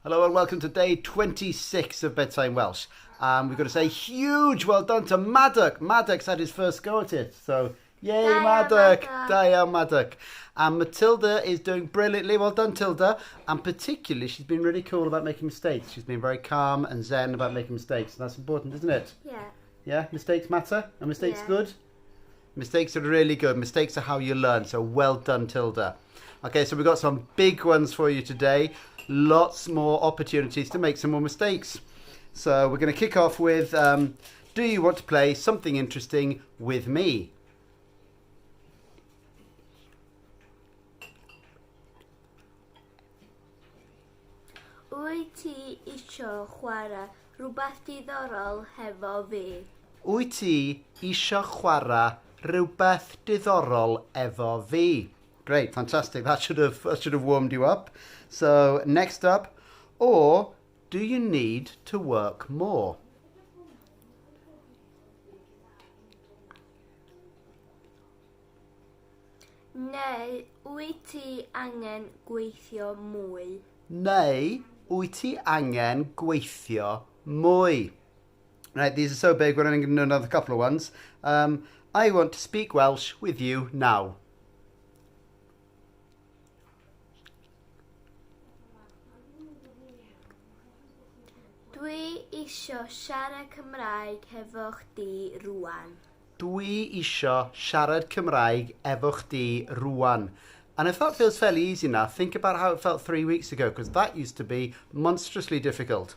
Hello and welcome to day 26 of Bedtime Welsh. We've got to say huge well done to Maddock. Maddock's had his first go at it, so yay Maddock! Daya Maddock. And Matilda is doing brilliantly. Well done, Tilda. And particularly, she's been really cool about making mistakes. She's been very calm and zen about making mistakes. And that's important, isn't it? Yeah. Yeah? Mistakes matter? Are mistakes good? Mistakes are really good. Mistakes are how you learn. So well done, Tilda. Okay, so we've got some big ones for you today. Lots more opportunities to make some more mistakes. So we're going to kick off with, do you want to play something interesting with me? Wyt ti isio chwarae rhywbeth diddorol hefo fi? Wyt ti isio chwarae rhywbeth diddorol efo fi? Great, fantastic. That should have warmed you up. So next up, or do you need to work more? Neu wyt ti angen gweithio mwy? Neu wyt ti angen gweithio mwy? Right, these are so big, we're only going to do another couple of ones. I want to speak Welsh with you now. Dwi isio siarad Cymraeg hefo chdi rŵan. Dwi isio siarad Cymraeg efo chdi rŵan. And if that feels fairly easy now, think about how it felt 3 weeks ago, because that used to be monstrously difficult.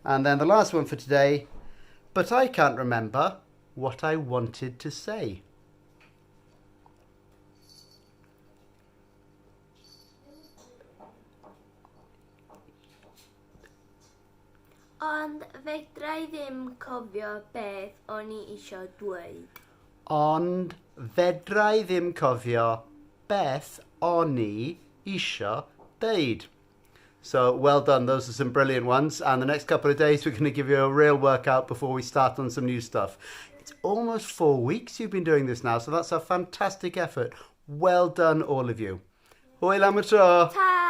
And then the last one for today, but I can't remember what I wanted to say. Ond fedra I ddim cofio beth o'n I isio dweud. Ond fedra I ddim cofio beth o'n I isio dweud. So well done, those are some brilliant ones. And the next couple of days we're going to give you a real workout before we start on some new stuff. It's almost 4 weeks you've been doing this now, so that's a fantastic effort. Well done, all of you. Hwyl am y tro. Ta!